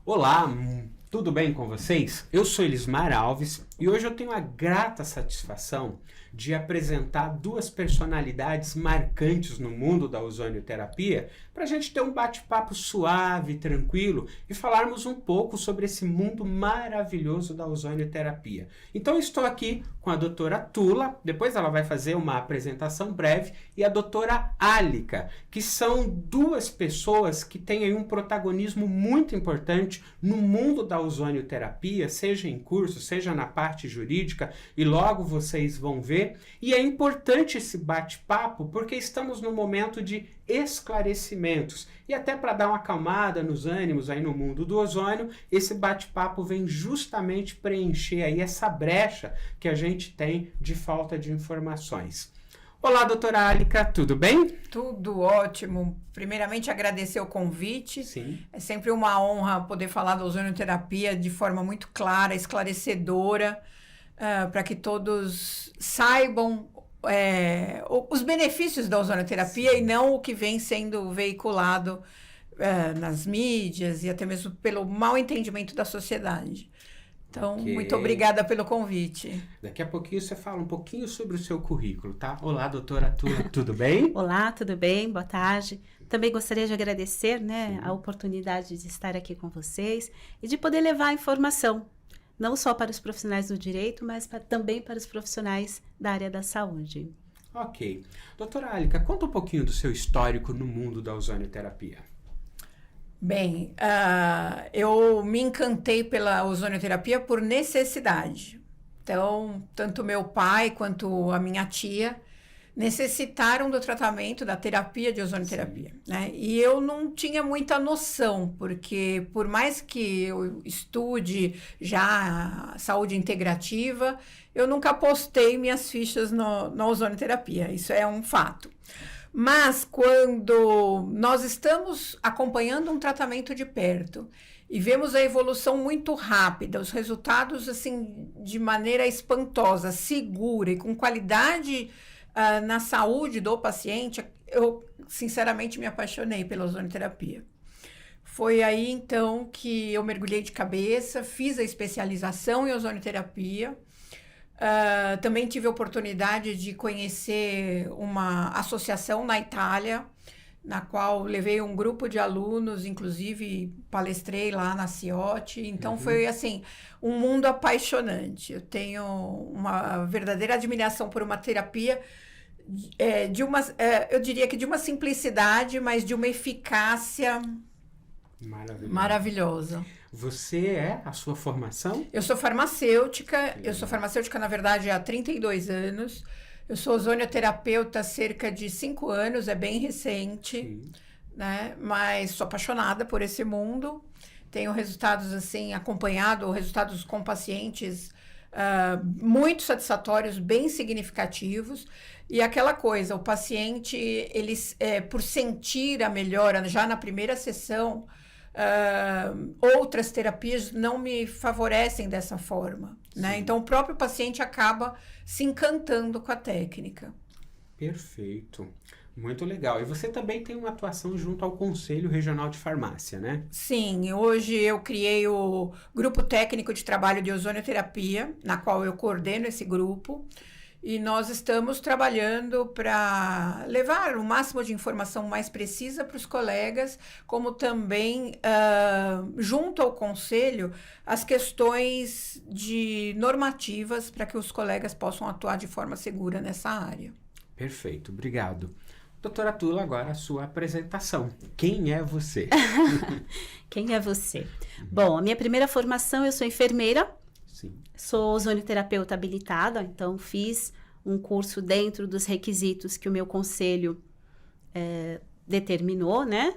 Olá, tudo bem com vocês? Eu sou Elismar Alves e hoje eu tenho a grata satisfação de apresentar duas personalidades marcantes no mundo da ozonioterapia para a gente ter um bate-papo suave, tranquilo e falarmos um pouco sobre esse mundo maravilhoso da ozonioterapia. Então eu estou aqui com a doutora Tula, depois ela vai fazer uma apresentação breve, e a doutora Alica, que são duas pessoas que têm aí um protagonismo muito importante no mundo da ozonioterapia, seja em curso, seja na parte jurídica, e logo vocês vão ver. E é importante esse bate-papo porque estamos num momento de esclarecimentos. E até para dar uma acalmada nos ânimos aí no mundo do ozônio, esse bate-papo vem justamente preencher aí essa brecha que a gente tem de falta de informações. Olá, doutora Alica, tudo bem? Tudo ótimo. Primeiramente, agradecer o convite. Sim. É sempre uma honra poder falar da ozonioterapia de forma muito clara, esclarecedora, para que todos saibam os benefícios da ozonioterapia. Sim. E não o que vem sendo veiculado nas mídias e até mesmo pelo mau entendimento da sociedade. Então, Muito obrigada pelo convite. Daqui a pouquinho você fala um pouquinho sobre o seu currículo, tá? Olá, doutora Tula, tudo bem? Olá, tudo bem? Boa tarde. Também gostaria de agradecer, a oportunidade de estar aqui com vocês e de poder levar a informação, não só para os profissionais do direito, mas também para os profissionais da área da saúde. Ok. Doutora Alica, conta um pouquinho do seu histórico no mundo da ozonioterapia. Bem, eu me encantei pela ozonioterapia por necessidade. Então, tanto meu pai quanto a minha tia necessitaram do tratamento, da terapia de ozonioterapia, né? E eu não tinha muita noção, porque por mais que eu estude já saúde integrativa, eu nunca apostei minhas fichas na ozonioterapia, isso é um fato. Mas quando nós estamos acompanhando um tratamento de perto e vemos a evolução muito rápida, os resultados assim de maneira espantosa, segura e com qualidade na saúde do paciente, eu sinceramente me apaixonei pela ozonioterapia. Foi aí então que eu mergulhei de cabeça, fiz a especialização em ozonioterapia. Também tive a oportunidade de conhecer uma associação na Itália, na qual levei um grupo de alunos, inclusive palestrei lá na CIOT. Então foi assim, um mundo apaixonante. Eu tenho uma verdadeira admiração por uma terapia eu diria que de uma simplicidade, mas de uma eficácia maravilhosa. Você é a sua formação? Eu sou farmacêutica. Eu sou farmacêutica, na verdade, há 32 anos. Eu sou ozonioterapeuta há cerca de 5 anos, é bem recente, né? Mas sou apaixonada por esse mundo. Tenho resultados, assim, acompanhado, resultados com pacientes muito satisfatórios, bem significativos. E aquela coisa, o paciente, por sentir a melhora já na primeira sessão, outras terapias não me favorecem dessa forma, né? Então o próprio paciente acaba se encantando com a técnica. Perfeito, muito legal. E você também tem uma atuação junto ao Conselho Regional de Farmácia, né? Sim, hoje eu criei o Grupo Técnico de Trabalho de Ozonioterapia, na qual eu coordeno esse grupo. E nós estamos trabalhando para levar o máximo de informação mais precisa para os colegas, como também, junto ao conselho, as questões normativas para que os colegas possam atuar de forma segura nessa área. Perfeito, obrigado. Doutora Tula, agora a sua apresentação. Quem é você? Quem é você? Bom, a minha primeira formação, eu sou enfermeira. Sim. Sou ozonioterapeuta habilitada, então fiz um curso dentro dos requisitos que o meu conselho determinou, né?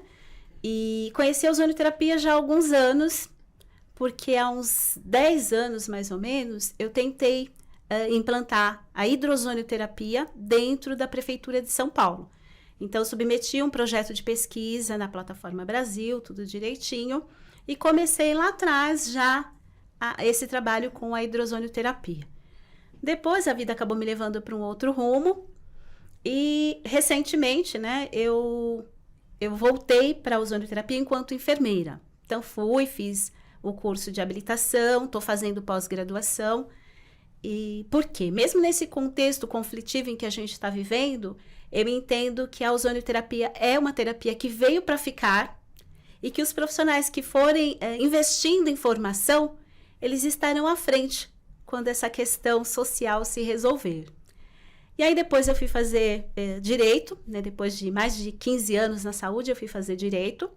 E conheci a ozonioterapia já há alguns anos, porque há uns 10 anos, mais ou menos, eu tentei implantar a hidrozonioterapia dentro da Prefeitura de São Paulo. Então, eu submeti um projeto de pesquisa na Plataforma Brasil, tudo direitinho, e comecei lá atrás já esse trabalho com a hidrozonioterapia. Depois a vida acabou me levando para um outro rumo e recentemente, né, eu voltei para a ozonioterapia enquanto enfermeira. Então, fiz o curso de habilitação, estou fazendo pós-graduação. E por quê? Mesmo nesse contexto conflitivo em que a gente está vivendo, eu entendo que a ozonioterapia é uma terapia que veio para ficar e que os profissionais que forem investindo em formação, eles estarão à frente quando essa questão social se resolver. E aí depois eu fui fazer direito, né? Depois de mais de 15 anos na saúde, eu fui fazer direito.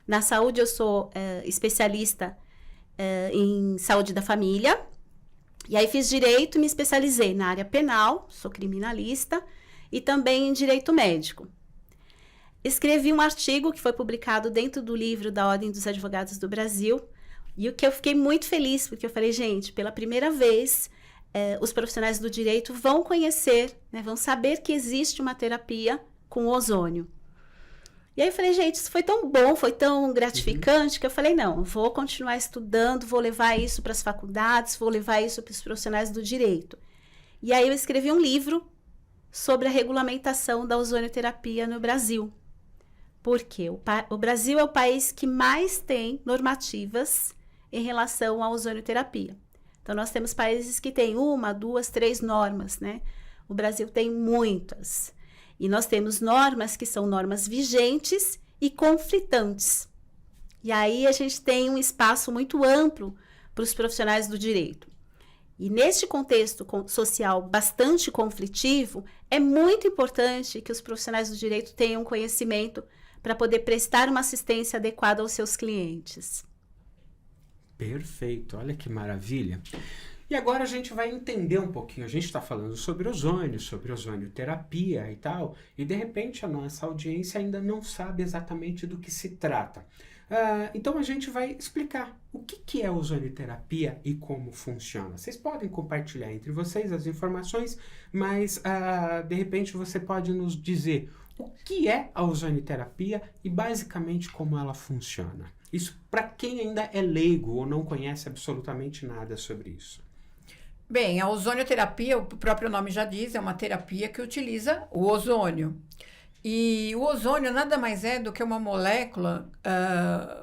Na saúde eu sou especialista em saúde da família. E aí fiz direito e me especializei na área penal, sou criminalista, e também em direito médico. Escrevi um artigo que foi publicado dentro do livro da Ordem dos Advogados do Brasil, e o que eu fiquei muito feliz, porque eu falei, gente, pela primeira vez, os profissionais do direito vão conhecer, né, vão saber que existe uma terapia com ozônio. E aí eu falei, gente, isso foi tão bom, foi tão gratificante, que eu falei, não, vou continuar estudando, vou levar isso para as faculdades, vou levar isso para os profissionais do direito. E aí eu escrevi um livro sobre a regulamentação da ozonioterapia no Brasil. Porque o Brasil é o país que mais tem normativas em relação à ozonioterapia. Então, nós temos países que têm 1, 2, 3 normas, né? O Brasil tem muitas. E nós temos normas que são normas vigentes e conflitantes. E aí a gente tem um espaço muito amplo para os profissionais do direito. E neste contexto social bastante conflitivo, é muito importante que os profissionais do direito tenham conhecimento para poder prestar uma assistência adequada aos seus clientes. Perfeito, olha que maravilha. E agora a gente vai entender um pouquinho, a gente está falando sobre ozonioterapia e tal, e de repente a nossa audiência ainda não sabe exatamente do que se trata. Então a gente vai explicar o que é ozonioterapia e como funciona. Vocês podem compartilhar entre vocês as informações, mas de repente você pode nos dizer o que é a ozonioterapia e basicamente como ela funciona. Isso para quem ainda é leigo ou não conhece absolutamente nada sobre isso. Bem, a ozonioterapia, o próprio nome já diz, é uma terapia que utiliza o ozônio. E o ozônio nada mais é do que uma molécula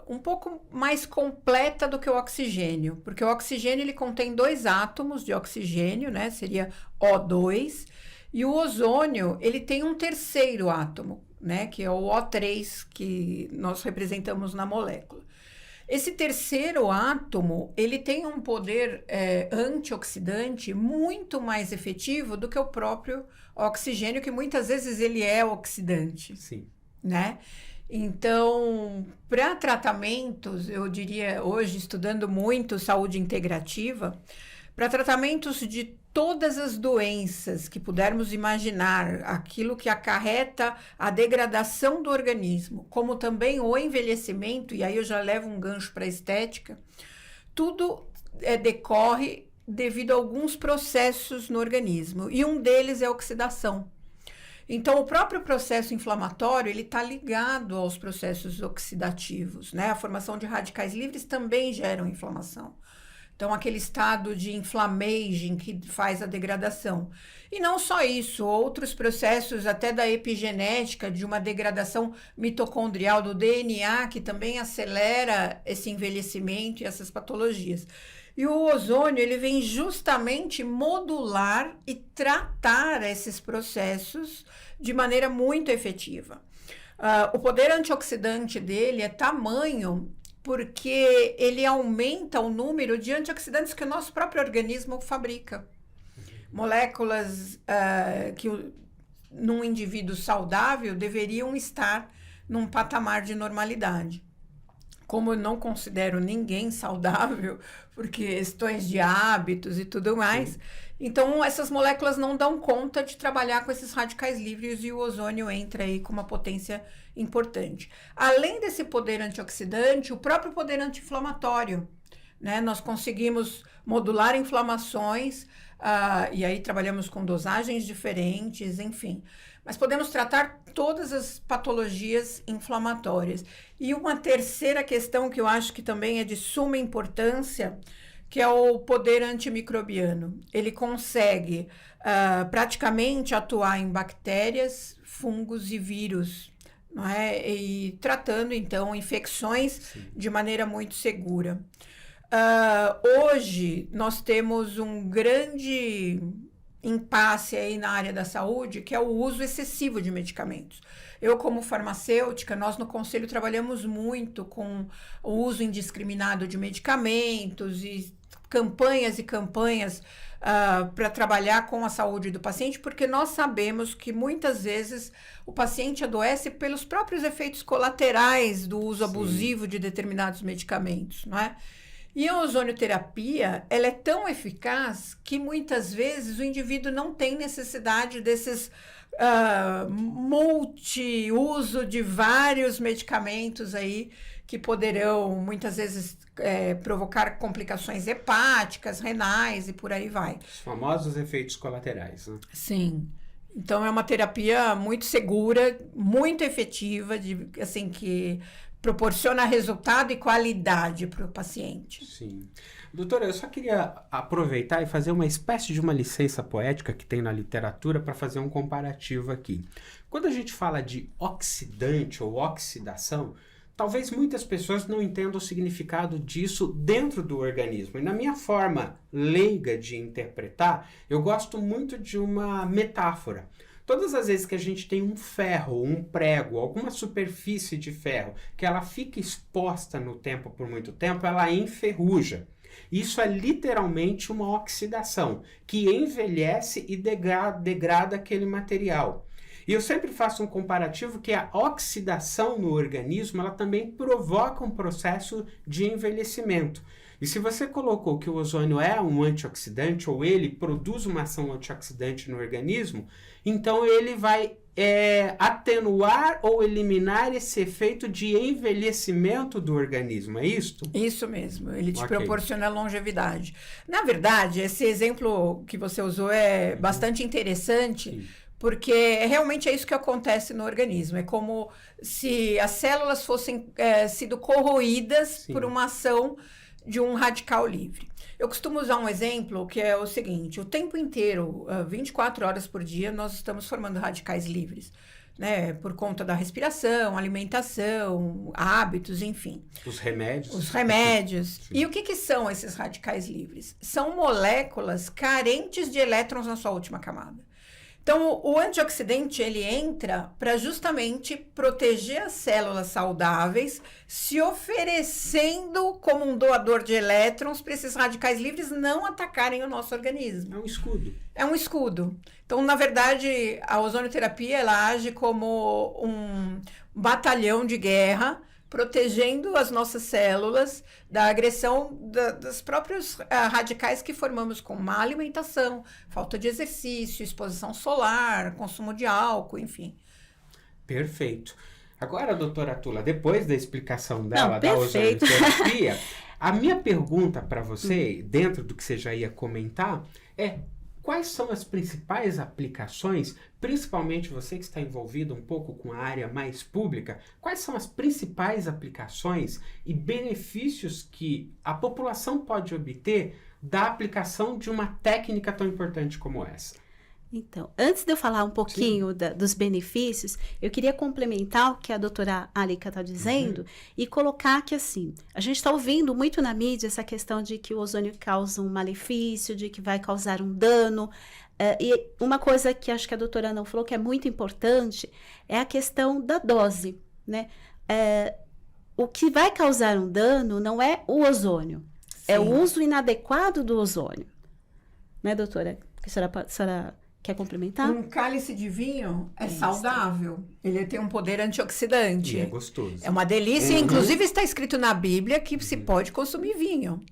um pouco mais completa do que o oxigênio, porque o oxigênio ele contém 2 átomos de oxigênio, né? Seria O2, e o ozônio ele tem um terceiro átomo, né? Que é o O3 que nós representamos na molécula. Esse terceiro átomo, ele tem um poder antioxidante muito mais efetivo do que o próprio oxigênio, que muitas vezes ele é oxidante. Sim. Né? Então, para tratamentos, eu diria hoje, estudando muito saúde integrativa, para tratamentos de todas as doenças que pudermos imaginar, aquilo que acarreta a degradação do organismo, como também o envelhecimento, e aí eu já levo um gancho para a estética, tudo decorre devido a alguns processos no organismo, e um deles é a oxidação. Então, o próprio processo inflamatório, ele está ligado aos processos oxidativos, né? A formação de radicais livres também geram inflamação. Então, aquele estado de inflammation que faz a degradação. E não só isso, outros processos até da epigenética, de uma degradação mitocondrial do DNA, que também acelera esse envelhecimento e essas patologias. E o ozônio, ele vem justamente modular e tratar esses processos de maneira muito efetiva. O poder antioxidante dele é tamanho porque ele aumenta o número de antioxidantes que o nosso próprio organismo fabrica. Moléculas que num indivíduo saudável deveriam estar num patamar de normalidade. Como eu não considero ninguém saudável, por questões de hábitos e tudo mais, sim, então essas moléculas não dão conta de trabalhar com esses radicais livres e o ozônio entra aí com uma potência importante. Além desse poder antioxidante, o próprio poder anti-inflamatório, né? Nós conseguimos modular inflamações, e aí trabalhamos com dosagens diferentes, enfim. Mas podemos tratar todas as patologias inflamatórias. E uma terceira questão que eu acho que também é de suma importância, que é o poder antimicrobiano. Ele consegue praticamente atuar em bactérias, fungos e vírus, não é? E tratando, então, infecções de maneira muito segura. Hoje, nós temos um grande impasse aí na área da saúde, que é o uso excessivo de medicamentos. Eu, como farmacêutica, nós no Conselho trabalhamos muito com o uso indiscriminado de medicamentos e campanhas para trabalhar com a saúde do paciente, porque nós sabemos que muitas vezes o paciente adoece pelos próprios efeitos colaterais do uso abusivo de determinados medicamentos, não é? E a ozonioterapia, ela é tão eficaz que muitas vezes o indivíduo não tem necessidade desses multi-uso de vários medicamentos aí que poderão muitas vezes provocar complicações hepáticas, renais e por aí vai. Os famosos efeitos colaterais, né? Sim. Então é uma terapia muito segura, muito efetiva, assim, que proporciona resultado e qualidade para o paciente. Sim. Doutora, eu só queria aproveitar e fazer uma espécie de uma licença poética que tem na literatura para fazer um comparativo aqui. Quando a gente fala de oxidante ou oxidação, talvez muitas pessoas não entendam o significado disso dentro do organismo. E na minha forma leiga de interpretar, eu gosto muito de uma metáfora. Todas as vezes que a gente tem um ferro, um prego, alguma superfície de ferro, que ela fica exposta no tempo por muito tempo, ela enferruja. Isso é literalmente uma oxidação, que envelhece e degrada aquele material. E eu sempre faço um comparativo que a oxidação no organismo, ela também provoca um processo de envelhecimento. E se você colocou que o ozônio é um antioxidante, ou ele produz uma ação antioxidante no organismo, então ele vai atenuar ou eliminar esse efeito de envelhecimento do organismo, é isso? Isso mesmo, ele te proporciona longevidade. Na verdade, esse exemplo que você usou é bastante interessante, sim, porque realmente é isso que acontece no organismo. É como se as células fossem sido corroídas, sim, por uma ação de um radical livre. Eu costumo usar um exemplo que é o seguinte: o tempo inteiro, 24 horas por dia, nós estamos formando radicais livres, né? Por conta da respiração, alimentação, hábitos, enfim. Os remédios. Os remédios. E o que são esses radicais livres? São moléculas carentes de elétrons na sua última camada. Então, o antioxidante, ele entra para justamente proteger as células saudáveis, se oferecendo como um doador de elétrons para esses radicais livres não atacarem o nosso organismo. É um escudo. É um escudo. Então, na verdade, a ozonioterapia, ela age como um batalhão de guerra, protegendo as nossas células da agressão dos próprios radicais que formamos com má alimentação, falta de exercício, exposição solar, consumo de álcool, enfim. Perfeito. Agora, doutora Tula, depois da explicação dela da ozonioterapia, a minha pergunta para você, dentro do que você já ia comentar, é: quais são as principais aplicações, principalmente você que está envolvido um pouco com a área mais pública, quais são as principais aplicações e benefícios que a população pode obter da aplicação de uma técnica tão importante como essa? Então, antes de eu falar um pouquinho dos benefícios, eu queria complementar o que a doutora Alika está dizendo, e colocar que, assim, a gente está ouvindo muito na mídia essa questão de que o ozônio causa um malefício, de que vai causar um dano. E uma coisa que acho que a doutora não falou, que é muito importante, é a questão da dose, né? O que vai causar um dano não é o ozônio, é o uso inadequado do ozônio. Né, doutora? A senhora quer complementar? Um cálice de vinho é saudável. Ele tem um poder antioxidante. E é gostoso. É uma delícia. Inclusive está escrito na Bíblia que se pode consumir vinho.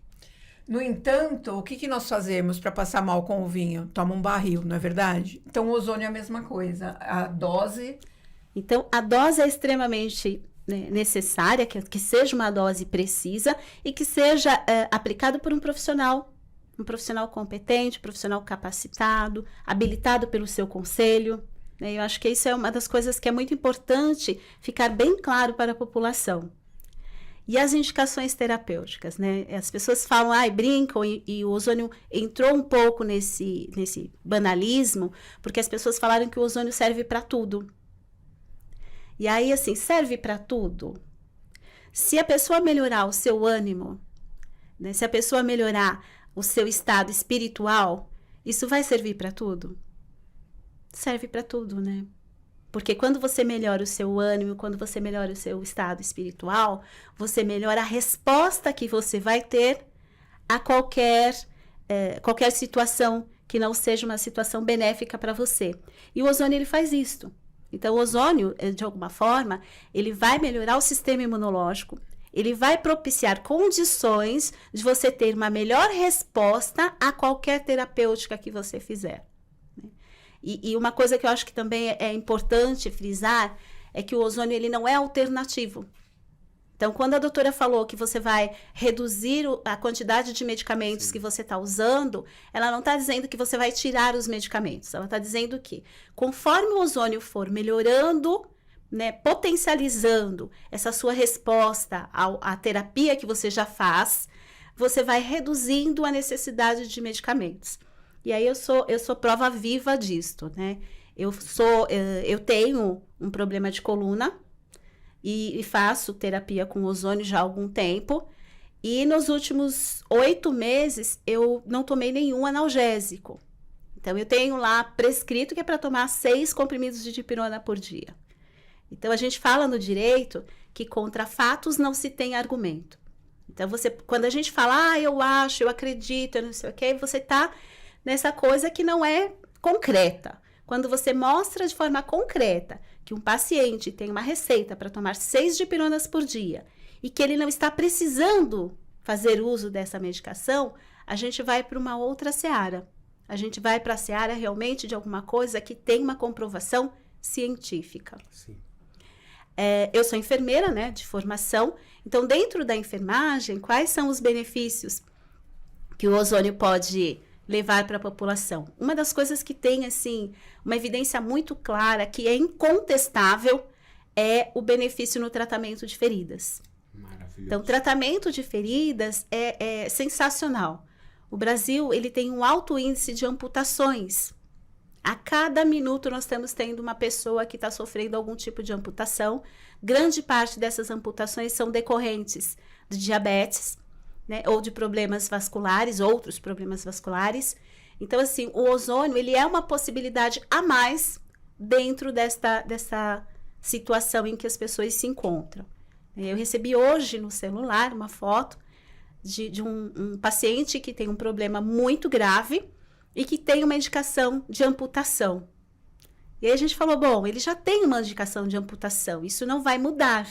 No entanto, o que nós fazemos para passar mal com o vinho? Toma um barril, não é verdade? Então, o ozônio é a mesma coisa. A dose... Então, a dose é extremamente necessária, que seja uma dose precisa e que seja aplicado por um profissional competente, um profissional capacitado, habilitado pelo seu conselho. Né? Eu acho que isso é uma das coisas que é muito importante ficar bem claro para a população. E as indicações terapêuticas, né? As pessoas falam, brincam, e o ozônio entrou um pouco nesse banalismo, porque as pessoas falaram que o ozônio serve para tudo. E aí, assim, serve para tudo. Se a pessoa melhorar o seu ânimo, né, se a pessoa melhorar o seu estado espiritual, isso vai servir para tudo? Serve para tudo, né? Porque quando você melhora o seu ânimo, quando você melhora o seu estado espiritual, você melhora a resposta que você vai ter a qualquer situação que não seja uma situação benéfica para você. E o ozônio, ele faz isso. Então, o ozônio, de alguma forma, ele vai melhorar o sistema imunológico, ele vai propiciar condições de você ter uma melhor resposta a qualquer terapêutica que você fizer. E uma coisa que eu acho que também é importante frisar é que o ozônio, ele não é alternativo. Então, quando a doutora falou que você vai reduzir a quantidade de medicamentos que você está usando, ela não está dizendo que você vai tirar os medicamentos. Ela está dizendo que, conforme o ozônio for melhorando, né, potencializando essa sua resposta à terapia que você já faz, você vai reduzindo a necessidade de medicamentos. E aí eu sou prova viva disto, né? Eu tenho um problema de coluna e faço terapia com ozônio já há algum tempo. E nos últimos 8 meses eu não tomei nenhum analgésico. Então eu tenho lá prescrito que é para tomar 6 comprimidos de dipirona por dia. Então a gente fala no direito que contra fatos não se tem argumento. Então quando a gente fala, eu acho, eu acredito, eu não sei o que, você está nessa coisa que não é concreta. Quando você mostra de forma concreta que um paciente tem uma receita para tomar 6 dipironas por dia e que ele não está precisando fazer uso dessa medicação, a gente vai para uma outra seara. A gente vai para a seara realmente de alguma coisa que tem uma comprovação científica. Sim. Eu sou enfermeira, né, de formação. Então, dentro da enfermagem, quais são os benefícios que o ozônio pode levar para a população? Uma das coisas que tem, assim, uma evidência muito clara, que é incontestável, é o benefício no tratamento de feridas. Maravilhoso. Então, tratamento de feridas é sensacional. O Brasil, ele tem um alto índice de amputações. A cada minuto nós estamos tendo uma pessoa que está sofrendo algum tipo de amputação. Grande parte dessas amputações são decorrentes de diabetes, né, ou de problemas vasculares, outros problemas vasculares. Então, assim, o ozônio, ele é uma possibilidade a mais dentro dessa situação em que as pessoas se encontram. Eu recebi hoje no celular uma foto de um paciente que tem um problema muito grave e que tem uma indicação de amputação. E aí a gente falou, bom, ele já tem uma indicação de amputação, isso não vai mudar.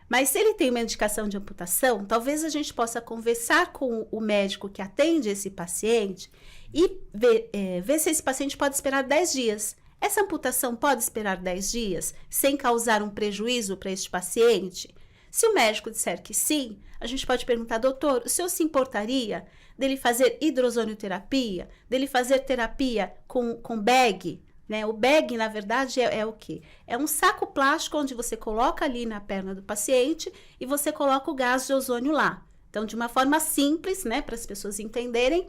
Mas se ele tem uma indicação de amputação, talvez a gente possa conversar com o médico que atende esse paciente e ver se esse paciente pode esperar 10 dias. Essa amputação pode esperar 10 dias sem causar um prejuízo para este paciente? Se o médico disser que sim, a gente pode perguntar, doutor, o senhor se importaria dele fazer hidrozonioterapia, dele fazer terapia com bag? Né? O bag, na verdade, é o quê? É um saco plástico onde você coloca ali na perna do paciente e você coloca o gás de ozônio lá. Então, de uma forma simples, né, para as pessoas entenderem,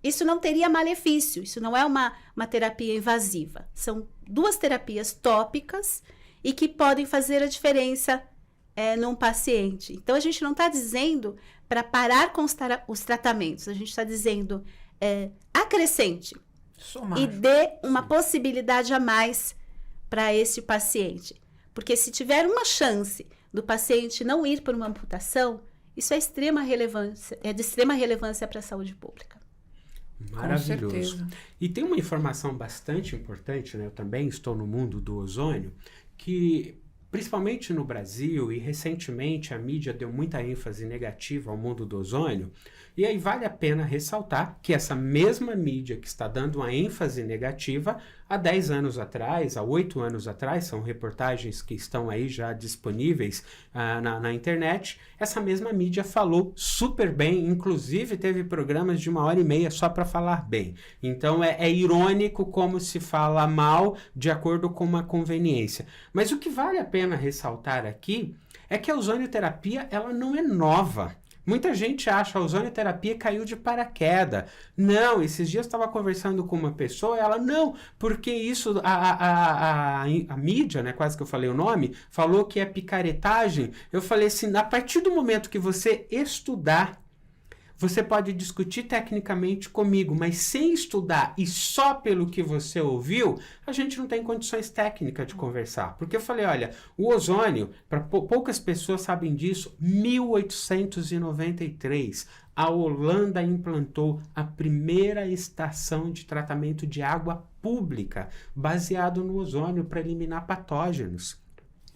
isso não teria malefício, isso não é uma terapia invasiva. São 2 terapias tópicas e que podem fazer a diferença num paciente. Então, a gente não está dizendo para parar com os tratamentos, a gente está dizendo acrescente. Somar. E dê uma possibilidade a mais para esse paciente. Porque se tiver uma chance do paciente não ir por uma amputação, isso é de extrema relevância para a saúde pública. Maravilhoso. Com certeza. E tem uma informação bastante importante, né? Eu também estou no mundo do ozônio, que principalmente no Brasil e recentemente a mídia deu muita ênfase negativa ao mundo do ozônio. E aí vale a pena ressaltar que essa mesma mídia que está dando uma ênfase negativa, há 10 anos atrás, há 8 anos atrás, são reportagens que estão aí já disponíveis na internet, essa mesma mídia falou super bem, inclusive teve programas de 1h30 só para falar bem. Então é irônico como se fala mal de acordo com uma conveniência. Mas o que vale a pena ressaltar aqui é que a ozonioterapia ela não é nova. Muita gente acha a ozonioterapia caiu de paraquedas. Não, esses dias eu estava conversando com uma pessoa, ela, não, porque isso, a mídia, né, quase que eu falei o nome, falou que é picaretagem. Eu falei assim, a partir do momento que você estudar, você pode discutir tecnicamente comigo, mas sem estudar e só pelo que você ouviu, a gente não tem condições técnicas de conversar. Porque eu falei, olha, o ozônio, para poucas pessoas sabem disso, 1893, a Holanda implantou a primeira estação de tratamento de água pública, baseado no ozônio para eliminar patógenos.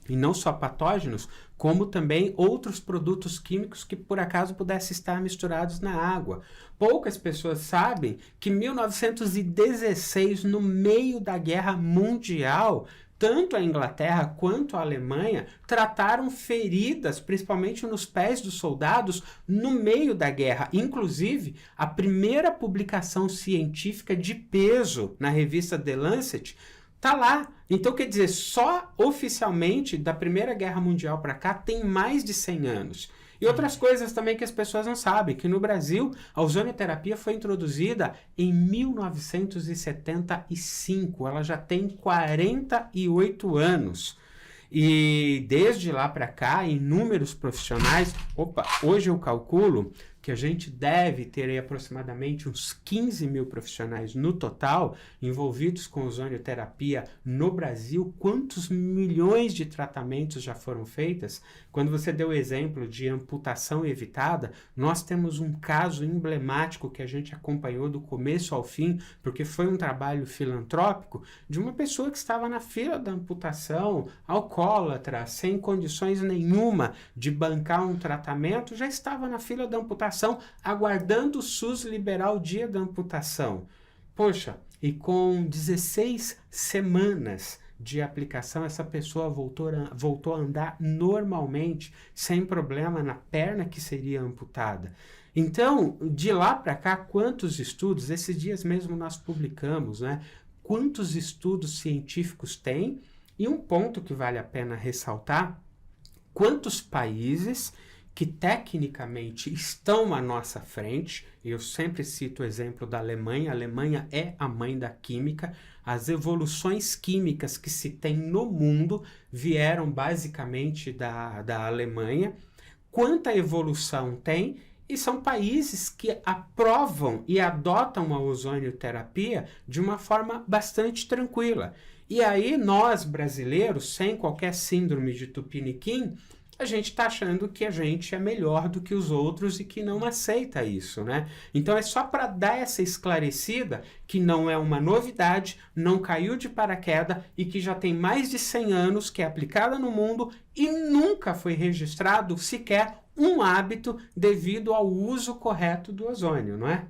E não só patógenos, como também outros produtos químicos que por acaso pudessem estar misturados na água. Poucas pessoas sabem que em 1916, no meio da Guerra Mundial, tanto a Inglaterra quanto a Alemanha trataram feridas, principalmente nos pés dos soldados, no meio da guerra. Inclusive, a primeira publicação científica de peso na revista The Lancet tá lá. Então, quer dizer, só oficialmente da Primeira Guerra Mundial para cá tem mais de 100 anos. E outras coisas também que as pessoas não sabem, que no Brasil a ozonioterapia foi introduzida em 1975. Ela já tem 48 anos. E desde lá para cá, inúmeros profissionais... hoje eu calculo que a gente deve ter aí aproximadamente uns 15 mil profissionais no total envolvidos com ozonioterapia no Brasil. Quantos milhões de tratamentos já foram feitos? Quando você deu o exemplo de amputação evitada, nós temos um caso emblemático que a gente acompanhou do começo ao fim, porque foi um trabalho filantrópico, de uma pessoa que estava na fila da amputação, alcoólatra, sem condições nenhuma de bancar um tratamento, já estava na fila da amputação, aguardando o SUS liberar o dia da amputação. Poxa, e com 16 semanas de aplicação, essa pessoa voltou a andar normalmente, sem problema na perna que seria amputada. Então, de lá para cá, quantos estudos, esses dias mesmo nós publicamos, né? Quantos estudos científicos tem? E um ponto que vale a pena ressaltar, quantos países que tecnicamente estão à nossa frente, eu sempre cito o exemplo da Alemanha, a Alemanha é a mãe da química, as evoluções químicas que se tem no mundo vieram basicamente da Alemanha. Quanta evolução tem? E são países que aprovam e adotam a ozonioterapia de uma forma bastante tranquila. E aí nós, brasileiros, sem qualquer síndrome de tupiniquim, a gente está achando que a gente é melhor do que os outros e que não aceita isso, né? Então é só para dar essa esclarecida que não é uma novidade, não caiu de paraquedas e que já tem mais de 100 anos que é aplicada no mundo e nunca foi registrado sequer um hábito devido ao uso correto do ozônio, não é?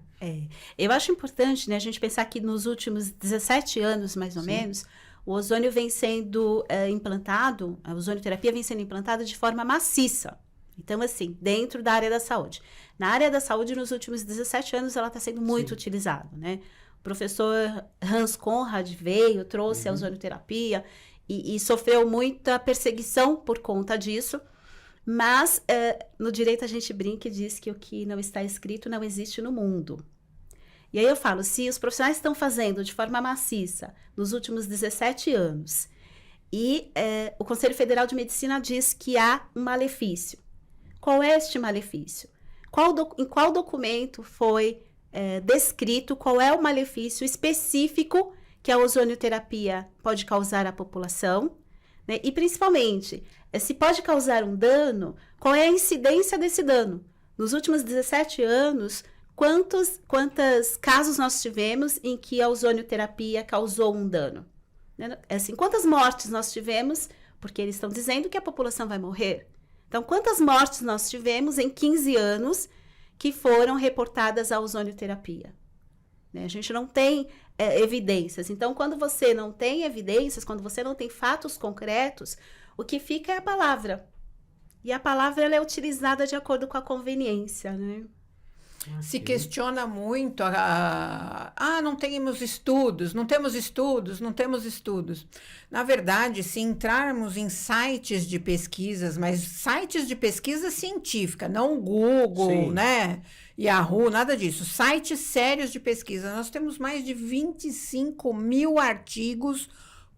Eu acho importante, né, a gente pensar que nos últimos 17 anos, mais ou menos, o ozônio vem sendo implantado, a ozonioterapia vem sendo implantada de forma maciça. Então, assim, dentro da área da saúde. Na área da saúde, nos últimos 17 anos, ela está sendo muito utilizada, né? O professor Hans Conrad veio, trouxe a ozonioterapia e sofreu muita perseguição por conta disso. Mas, no direito, a gente brinca e diz que o que não está escrito não existe no mundo. E aí eu falo, se os profissionais estão fazendo de forma maciça nos últimos 17 anos e o Conselho Federal de Medicina diz que há um malefício, qual é este malefício? Em qual documento foi descrito qual é o malefício específico que a ozonioterapia pode causar à população? Né? E principalmente, se pode causar um dano, qual é a incidência desse dano? Nos últimos 17 anos... Quantos casos nós tivemos em que a ozonioterapia causou um dano? Assim, quantas mortes nós tivemos? Porque eles estão dizendo que a população vai morrer. Então, quantas mortes nós tivemos em 15 anos que foram reportadas à ozonioterapia? Né? A gente não tem evidências. Então, quando você não tem evidências, quando você não tem fatos concretos, o que fica é a palavra. E a palavra ela é utilizada de acordo com a conveniência, né? Se questiona muito, não temos estudos, não temos estudos, não temos estudos. Na verdade, se entrarmos em sites de pesquisas, mas sites de pesquisa científica, não Google, Sim. né? Yahoo, nada disso. Sites sérios de pesquisa. Nós temos mais de 25 mil artigos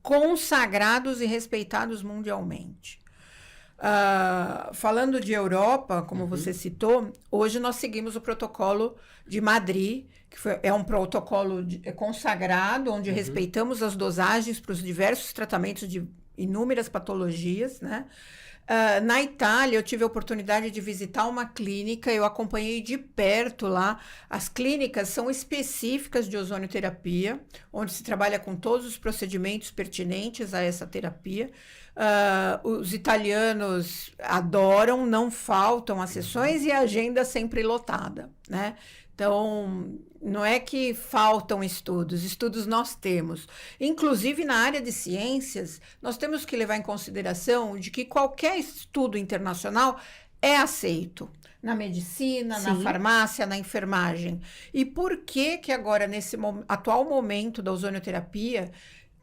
consagrados e respeitados mundialmente. Falando de Europa, como você citou, hoje nós seguimos o protocolo de Madrid, que é um protocolo consagrado, onde respeitamos as dosagens para os diversos tratamentos de inúmeras patologias, né? Na Itália, eu tive a oportunidade de visitar uma clínica, eu acompanhei de perto lá. As clínicas são específicas de ozonioterapia, onde se trabalha com todos os procedimentos pertinentes a essa terapia. Os italianos adoram, não faltam as sessões e a agenda sempre lotada, né? Então, não é que faltam estudos nós temos. Inclusive, na área de ciências, nós temos que levar em consideração de que qualquer estudo internacional é aceito na medicina, na farmácia, na enfermagem. E por que agora, nesse atual momento da ozonioterapia,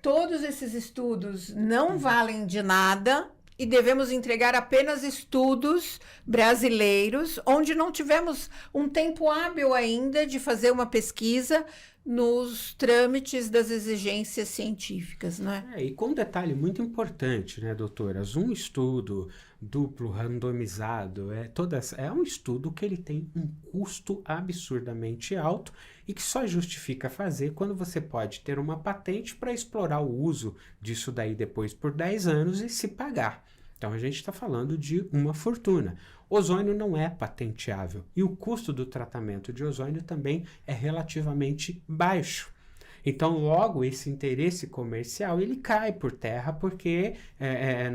todos esses estudos não valem de nada e devemos entregar apenas estudos brasileiros, onde não tivemos um tempo hábil ainda de fazer uma pesquisa nos trâmites das exigências científicas, né? E com um detalhe muito importante, né, doutoras? Um estudo duplo, randomizado, é um estudo que ele tem um custo absurdamente alto e que só justifica fazer quando você pode ter uma patente para explorar o uso disso daí depois por 10 anos e se pagar. Então a gente está falando de uma fortuna. Ozônio não é patenteável e o custo do tratamento de ozônio também é relativamente baixo. Então, logo, esse interesse comercial, ele cai por terra porque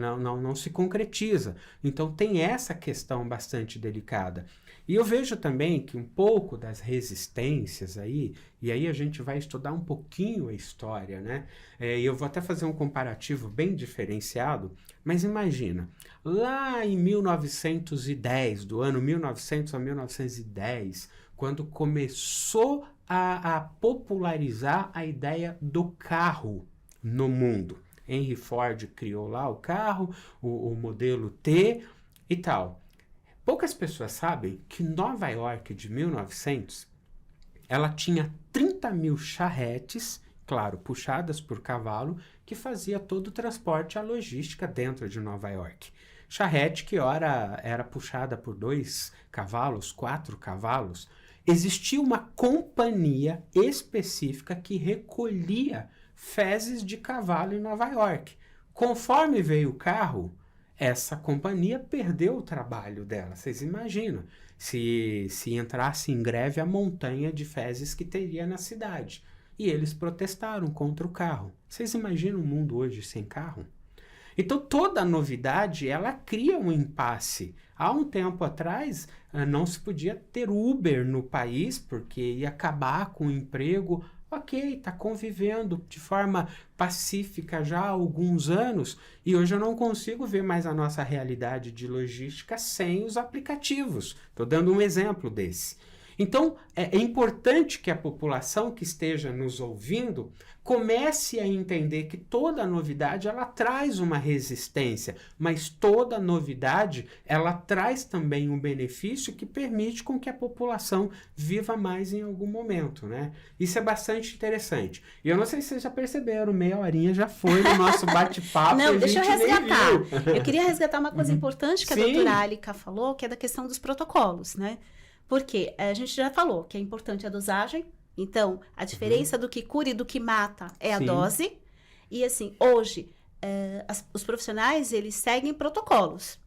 não se concretiza. Então, tem essa questão bastante delicada. E eu vejo também que um pouco das resistências aí, e aí a gente vai estudar um pouquinho a história, né? E eu vou até fazer um comparativo bem diferenciado, mas imagina, lá em 1910, do ano 1900 a 1910, quando começou a popularizar a ideia do carro no mundo. Henry Ford criou lá o carro, o modelo T e tal. Poucas pessoas sabem que Nova York de 1900, ela tinha 30 mil charretes, claro, puxadas por cavalo, que fazia todo o transporte e a logística dentro de Nova York. Charrete que ora era puxada por 2 cavalos, 4 cavalos. Existia uma companhia específica que recolhia fezes de cavalo em Nova York. Conforme veio o carro, essa companhia perdeu o trabalho dela. Vocês imaginam se entrasse em greve a montanha de fezes que teria na cidade. E eles protestaram contra o carro. Vocês imaginam um mundo hoje sem carro? Então, toda novidade, ela cria um impasse. Há um tempo atrás, não se podia ter Uber no país, porque ia acabar com o emprego. Ok, está convivendo de forma pacífica já há alguns anos, e hoje eu não consigo ver mais a nossa realidade de logística sem os aplicativos. Estou dando um exemplo desse. Então, é importante que a população que esteja nos ouvindo comece a entender que toda novidade ela traz uma resistência, mas toda novidade ela traz também um benefício que permite com que a população viva mais em algum momento, né? Isso é bastante interessante. E eu não sei se vocês já perceberam, meia horinha já foi no nosso bate-papo. Não, deixa eu resgatar. Eu queria resgatar uma coisa importante que a doutora Alica falou, que é da questão dos protocolos, né? Porque a gente já falou que é importante a dosagem. Então, a diferença do que cura e do que mata é a dose. E, assim, hoje, os profissionais, eles seguem protocolos.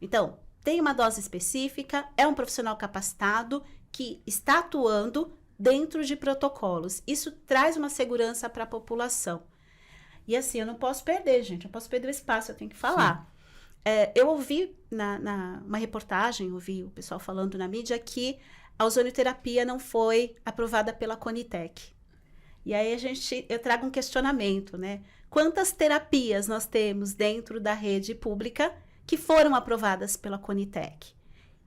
Então, tem uma dose específica, é um profissional capacitado que está atuando dentro de protocolos. Isso traz uma segurança para a população. E, assim, eu não posso perder, gente. Eu não posso perder o espaço, eu tenho que falar. Eu ouvi uma reportagem, ouvi o pessoal falando na mídia que a ozonioterapia não foi aprovada pela Conitec. E aí eu trago um questionamento, né? Quantas terapias nós temos dentro da rede pública que foram aprovadas pela Conitec?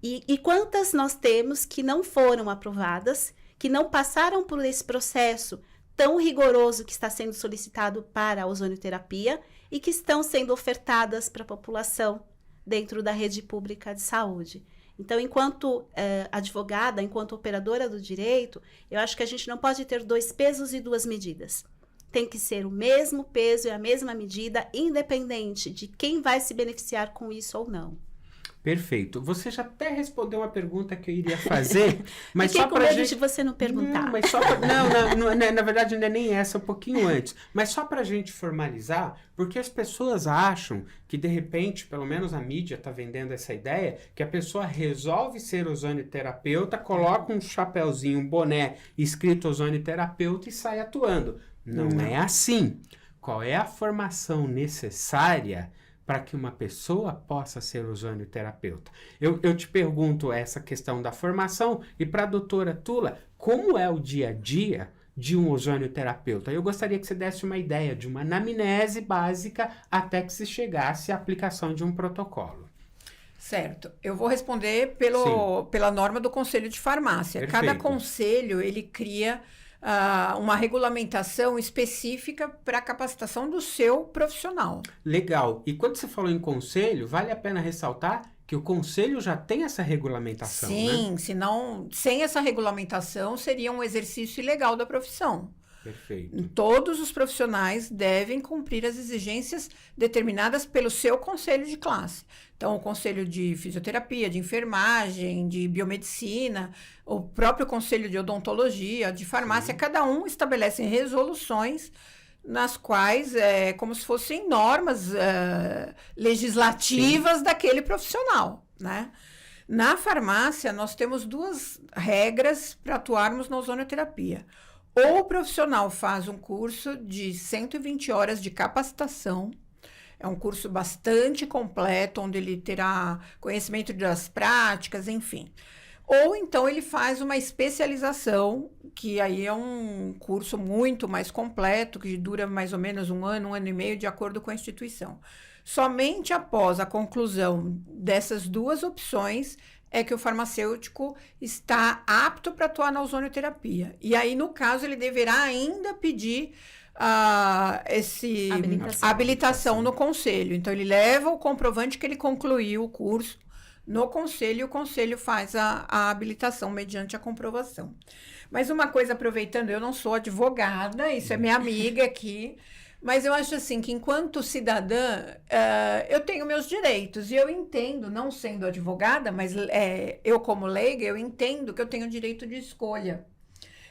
E quantas nós temos que não foram aprovadas, que não passaram por esse processo tão rigoroso que está sendo solicitado para a ozonioterapia e que estão sendo ofertadas para a população dentro da rede pública de saúde. Então, enquanto advogada, enquanto operadora do direito, eu acho que a gente não pode ter 2 pesos e 2 medidas. Tem que ser o mesmo peso e a mesma medida, independente de quem vai se beneficiar com isso ou não. Perfeito. Você já até respondeu uma pergunta que eu iria fazer, mas Fiquei só com para medo gente... de você não perguntar. Não, mas só pra... não, na verdade não é nem essa, um pouquinho antes. Mas só para a gente formalizar, porque as pessoas acham que de repente, pelo menos a mídia está vendendo essa ideia, que a pessoa resolve ser ozonioterapeuta, coloca um chapéuzinho, um boné escrito ozonioterapeuta e sai atuando. Não é assim. Qual é a formação necessária para que uma pessoa possa ser ozonioterapeuta? Eu te pergunto essa questão da formação e para a doutora Tula, como é o dia a dia de um ozonioterapeuta? Eu gostaria que você desse uma ideia de uma anamnese básica até que se chegasse à aplicação de um protocolo. Certo. Eu vou responder pela norma do Conselho de Farmácia. Perfeito. Cada conselho, ele cria uma regulamentação específica para a capacitação do seu profissional. Legal. E quando você falou em conselho, vale a pena ressaltar que o conselho já tem essa regulamentação, Sim, né? senão, sem essa regulamentação, seria um exercício ilegal da profissão. Perfeito. Todos os profissionais devem cumprir as exigências determinadas pelo seu conselho de classe. Então, o conselho de fisioterapia, de enfermagem, de biomedicina, o próprio conselho de odontologia, de farmácia, cada um estabelece resoluções nas quais como se fossem normas legislativas daquele profissional, né? Na farmácia, nós temos 2 regras para atuarmos na ozonioterapia. Ou o profissional faz um curso de 120 horas de capacitação, é um curso bastante completo, onde ele terá conhecimento das práticas, enfim. Ou então ele faz uma especialização, que aí é um curso muito mais completo, que dura mais ou menos 1 ano, 1 ano e meio, de acordo com a instituição. Somente após a conclusão dessas 2 opções é que o farmacêutico está apto para atuar na ozonioterapia. E aí, no caso, ele deverá ainda pedir habilitação no conselho. Então, ele leva o comprovante que ele concluiu o curso no conselho, e o conselho faz a habilitação mediante a comprovação. Mas uma coisa, aproveitando, eu não sou advogada, isso é minha amiga aqui, mas eu acho assim que enquanto cidadã, eu tenho meus direitos, e eu entendo, não sendo advogada, mas eu como leiga, eu entendo que eu tenho direito de escolha.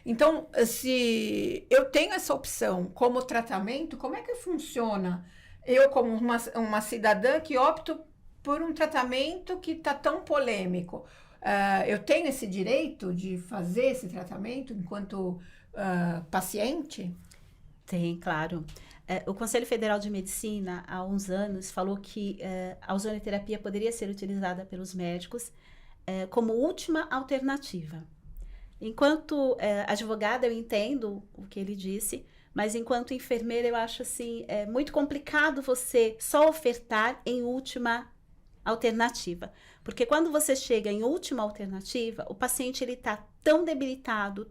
Então, se eu tenho essa opção como tratamento, como é que funciona? Eu como uma cidadã que opto por um tratamento que está tão polêmico, eu tenho esse direito de fazer esse tratamento enquanto paciente? Tem, claro. O Conselho Federal de Medicina, há uns anos, falou que a ozonioterapia poderia ser utilizada pelos médicos como última alternativa. Enquanto advogada, eu entendo o que ele disse, mas enquanto enfermeira, eu acho assim, muito complicado você só ofertar em última alternativa. Porque quando você chega em última alternativa, o paciente ele está tão debilitado,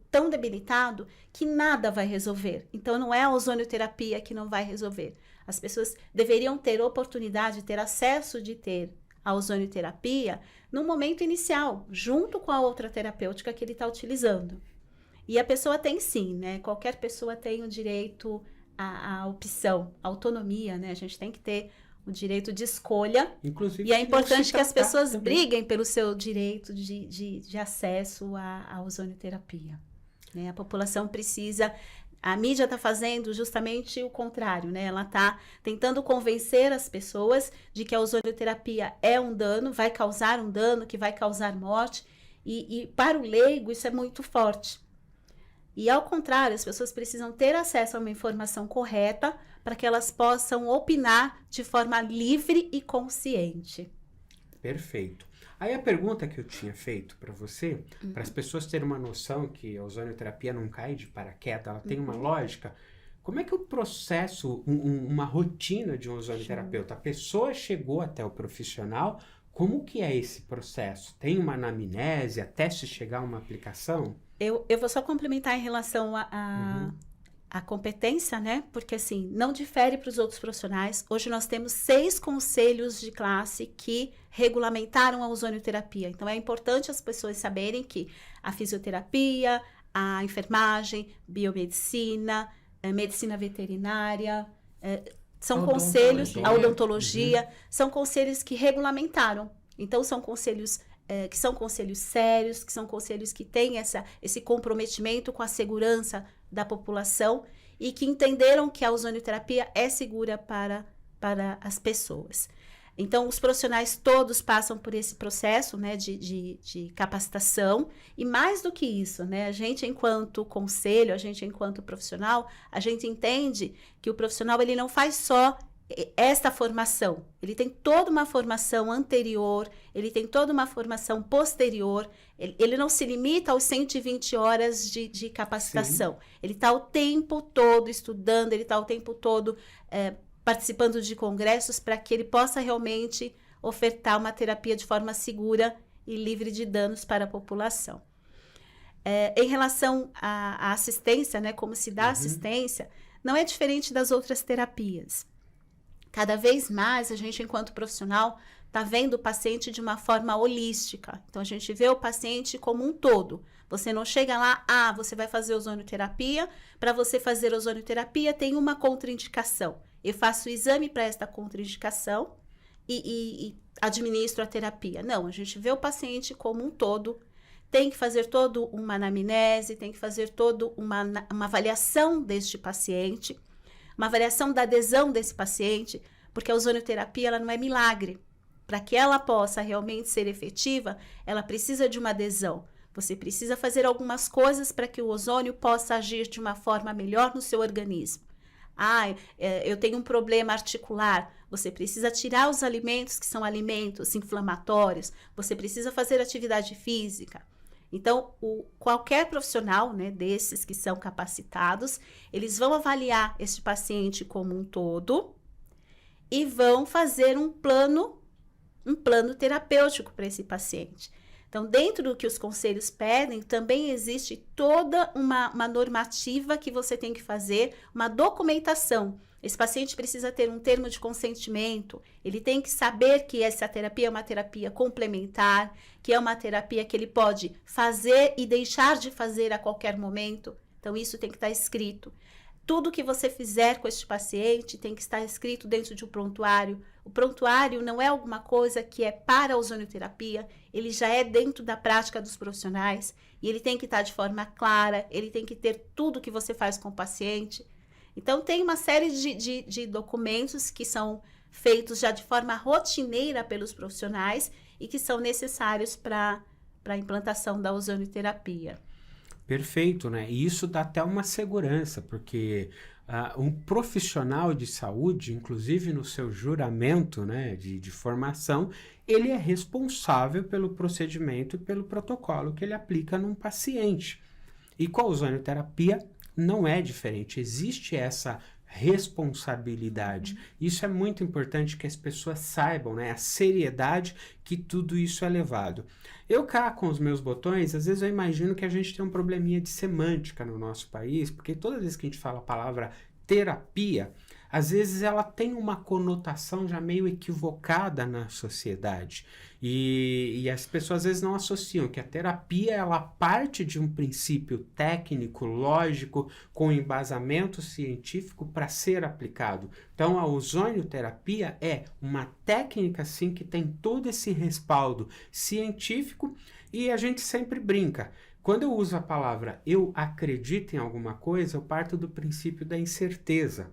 que nada vai resolver. Então, não é a ozonioterapia que não vai resolver. As pessoas deveriam ter oportunidade, ter acesso de ter a ozonioterapia no momento inicial, junto com a outra terapêutica que ele está utilizando. E a pessoa tem sim, né? Qualquer pessoa tem o direito à opção, à autonomia, né? A gente tem que ter o direito de escolha. Inclusive, e é importante que as pessoas também briguem pelo seu direito de acesso à ozonioterapia, né? A população precisa... A mídia está fazendo justamente o contrário, né? Ela está tentando convencer as pessoas de que a ozonioterapia é um dano, vai causar um dano, que vai causar morte. E para o leigo isso é muito forte. E ao contrário, as pessoas precisam ter acesso a uma informação correta para que elas possam opinar de forma livre e consciente. Perfeito. Aí a pergunta que eu tinha feito para você, para as pessoas terem uma noção que a ozonioterapia não cai de paraquedas, ela tem uma lógica. Como é que o processo, uma rotina de um ozonioterapeuta? A pessoa chegou até o profissional, Como que é esse processo? Tem uma anamnese até se chegar a uma aplicação? Eu vou só complementar em relação à competência, né? Porque, assim, não difere para os outros profissionais. Hoje nós temos 6 conselhos de classe que regulamentaram a ozonioterapia. Então, é importante as pessoas saberem que a fisioterapia, a enfermagem, biomedicina, medicina veterinária, são conselhos, a odontologia, são conselhos que regulamentaram. Então, são conselhos que são conselhos sérios, que são conselhos que têm esse comprometimento com a segurança da população e que entenderam que a ozonioterapia é segura para as pessoas. Então, os profissionais todos passam por esse processo, né, de capacitação, e mais do que isso, né, a gente enquanto conselho, a gente enquanto profissional, a gente entende que o profissional ele não faz só esta formação, ele tem toda uma formação anterior, ele tem toda uma formação posterior, ele não se limita aos 120 horas de capacitação. Sim. Ele está o tempo todo estudando, ele está o tempo todo participando de congressos para que ele possa realmente ofertar uma terapia de forma segura e livre de danos para a população. Em relação à assistência, né, como se dá assistência, não é diferente das outras terapias. Cada vez mais a gente, enquanto profissional, está vendo o paciente de uma forma holística. Então, a gente vê o paciente como um todo. Você não chega lá, você vai fazer ozonioterapia. Para você fazer ozonioterapia, tem uma contraindicação. Eu faço o exame para esta contraindicação e administro a terapia. Não, a gente vê o paciente como um todo. Tem que fazer toda uma anamnese, tem que fazer toda uma avaliação deste paciente, uma avaliação da adesão desse paciente, porque a ozonioterapia ela não é milagre. Para que ela possa realmente ser efetiva, ela precisa de uma adesão. Você precisa fazer algumas coisas para que o ozônio possa agir de uma forma melhor no seu organismo. Eu tenho um problema articular. Você precisa tirar os alimentos que são alimentos inflamatórios. Você precisa fazer atividade física. Então, qualquer profissional, né, desses que são capacitados, eles vão avaliar este paciente como um todo e vão fazer um plano terapêutico para esse paciente. Então, dentro do que os conselhos pedem, também existe toda uma normativa que você tem que fazer, uma documentação. Esse paciente precisa ter um termo de consentimento, ele tem que saber que essa terapia é uma terapia complementar, que é uma terapia que ele pode fazer e deixar de fazer a qualquer momento. Então, isso tem que estar escrito. Tudo que você fizer com este paciente tem que estar escrito dentro de um prontuário. O prontuário não é alguma coisa que é para a ozonioterapia, ele já é dentro da prática dos profissionais e ele tem que estar de forma clara, ele tem que ter tudo que você faz com o paciente. Então, tem uma série de documentos que são feitos já de forma rotineira pelos profissionais e que são necessários para a implantação da ozonioterapia. Perfeito, né? E isso dá até uma segurança, porque um profissional de saúde, inclusive no seu juramento, né, de formação, ele é responsável pelo procedimento e pelo protocolo que ele aplica num paciente. E com a ozonioterapia não é diferente, existe essa responsabilidade. Isso é muito importante que as pessoas saibam, né? A seriedade que tudo isso é levado. Eu cá com os meus botões, às vezes eu imagino que a gente tem um probleminha de semântica no nosso país, porque toda vez que a gente fala a palavra terapia, às vezes ela tem uma conotação já meio equivocada na sociedade. E as pessoas às vezes não associam que a terapia ela parte de um princípio técnico, lógico, com embasamento científico para ser aplicado. Então a ozonioterapia é uma técnica sim que tem todo esse respaldo científico e a gente sempre brinca. Quando eu uso a palavra eu acredito em alguma coisa, eu parto do princípio da incerteza.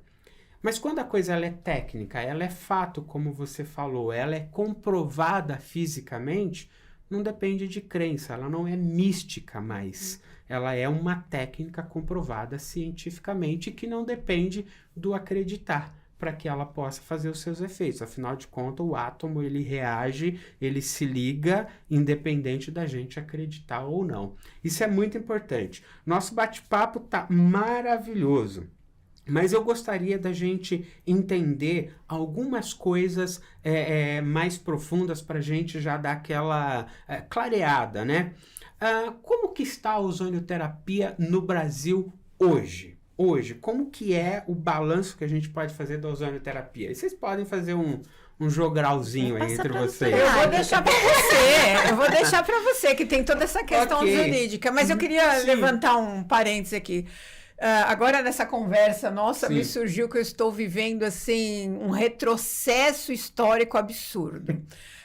Mas quando a coisa ela é técnica, ela é fato, como você falou, ela é comprovada fisicamente, não depende de crença, ela não é mística mais. Ela é uma técnica comprovada cientificamente que não depende do acreditar para que ela possa fazer os seus efeitos. Afinal de contas, o átomo ele reage, ele se liga independente da gente acreditar ou não. Isso é muito importante. Nosso bate-papo tá maravilhoso. Mas eu gostaria da gente entender algumas coisas mais profundas para a gente já dar aquela clareada, né? Como que está a ozonioterapia no Brasil hoje? Hoje, como que é o balanço que a gente pode fazer da ozonioterapia? E vocês podem fazer um jogralzinho aí entre vocês. Eu vou deixar para você, que tem toda essa questão jurídica. Mas eu queria levantar um parênteses aqui. Agora, nessa conversa nossa, me surgiu que eu estou vivendo, assim, um retrocesso histórico absurdo.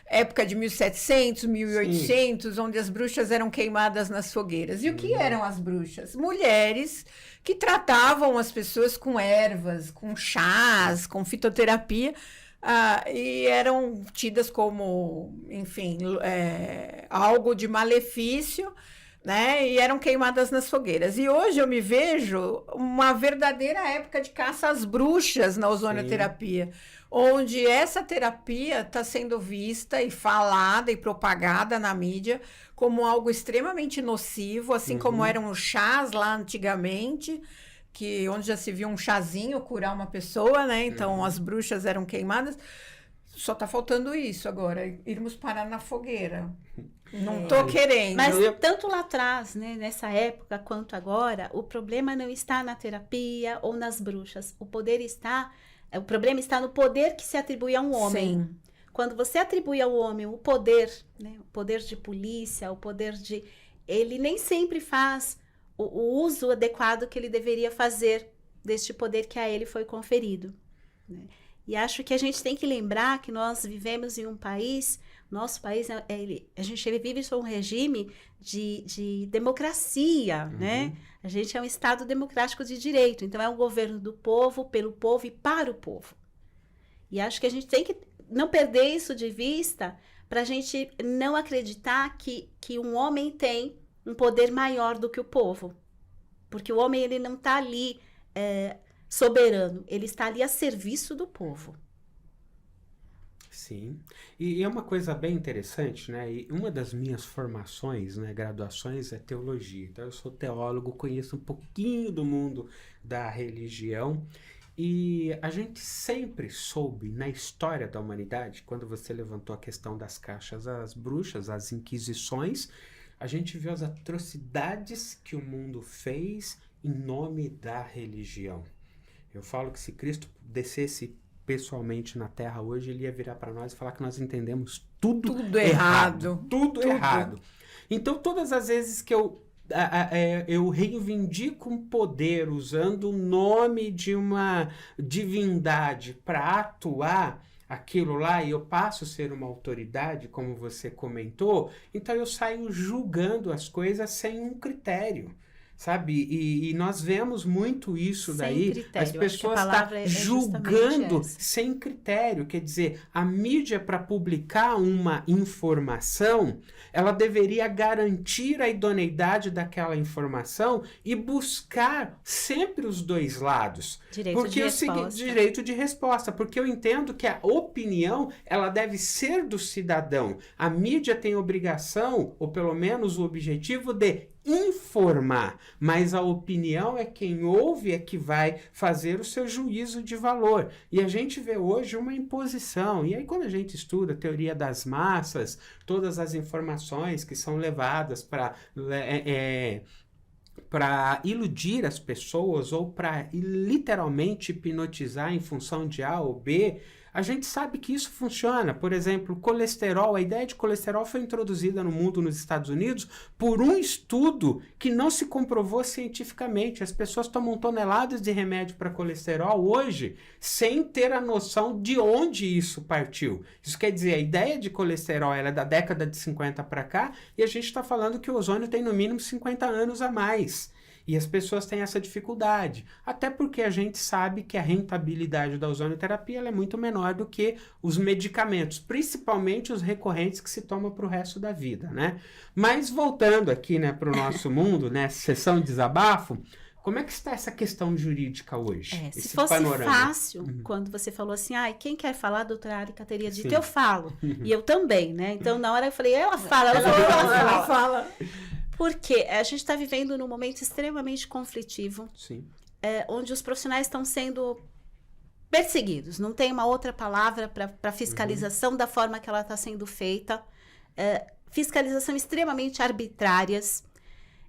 Época de 1700, 1800, onde as bruxas eram queimadas nas fogueiras. E o que eram as bruxas? Mulheres que tratavam as pessoas com ervas, com chás, com fitoterapia, e eram tidas como, enfim, algo de malefício, né? E eram queimadas nas fogueiras. E hoje eu me vejo uma verdadeira época de caça às bruxas na ozonioterapia, onde essa terapia está sendo vista e falada e propagada na mídia como algo extremamente nocivo, assim como eram os chás lá antigamente, onde já se viu um chazinho curar uma pessoa, né? Então as bruxas eram queimadas. Só está faltando isso agora, irmos parar na fogueira. Não estou querendo. Mas tanto lá atrás, né, nessa época, quanto agora, o problema não está na terapia ou nas bruxas. O problema está no poder que se atribui a um homem. Sim. Quando você atribui ao homem o poder, né, o poder de polícia, o poder de... Ele nem sempre faz o uso adequado que ele deveria fazer deste poder que a ele foi conferido, né? E acho que a gente tem que lembrar que nós vivemos em um país, nosso país, a gente vive sob um regime de democracia, né? A gente é um Estado democrático de direito, então é um governo do povo, pelo povo e para o povo. E acho que a gente tem que não perder isso de vista para a gente não acreditar que um homem tem um poder maior do que o povo. Porque o homem, ele não está ali... soberano, ele está ali a serviço do povo. Sim, e é uma coisa bem interessante, né? E uma das minhas formações, né, graduações é teologia. Então eu sou teólogo, conheço um pouquinho do mundo da religião e a gente sempre soube na história da humanidade, quando você levantou a questão das caixas às bruxas, as inquisições, a gente viu as atrocidades que o mundo fez em nome da religião. Eu falo que se Cristo descesse pessoalmente na Terra hoje, ele ia virar para nós e falar que nós entendemos tudo errado. Tudo errado. Então, todas as vezes que eu reivindico um poder usando o nome de uma divindade para atuar aquilo lá e eu passo a ser uma autoridade, como você comentou, então eu saio julgando as coisas sem um critério. Sabe? E nós vemos muito isso daí, as pessoas estão julgando sem critério, quer dizer, a mídia para publicar uma informação, ela deveria garantir a idoneidade daquela informação e buscar sempre os dois lados. Direito de resposta, porque eu entendo que a opinião, ela deve ser do cidadão. A mídia tem obrigação, ou pelo menos o objetivo de informar, mas a opinião é quem ouve, é que vai fazer o seu juízo de valor. E a gente vê hoje uma imposição. E aí quando a gente estuda a teoria das massas, todas as informações que são levadas para iludir as pessoas ou para literalmente hipnotizar em função de A ou B, a gente sabe que isso funciona. Por exemplo, colesterol, a ideia de colesterol foi introduzida no mundo nos Estados Unidos por um estudo que não se comprovou cientificamente. As pessoas tomam toneladas de remédio para colesterol hoje sem ter a noção de onde isso partiu. Isso quer dizer, a ideia de colesterol ela é da década de 50 para cá e a gente está falando que o ozônio tem no mínimo 50 anos a mais. E as pessoas têm essa dificuldade, até porque a gente sabe que a rentabilidade da ozonioterapia ela é muito menor do que os medicamentos, principalmente os recorrentes que se tomam para o resto da vida, né? Mas voltando aqui, né, para o nosso mundo, né, sessão de desabafo, como é que está essa questão jurídica hoje? Se fosse fácil, quando você falou assim, quem quer falar, a doutora Arica teria dito, eu falo, e eu também, né? Então, na hora eu falei, ela fala. Porque a gente está vivendo num momento extremamente conflitivo. Sim. onde os profissionais estão sendo perseguidos. Não tem uma outra palavra para fiscalização da forma que ela está sendo feita. Fiscalização extremamente arbitrárias.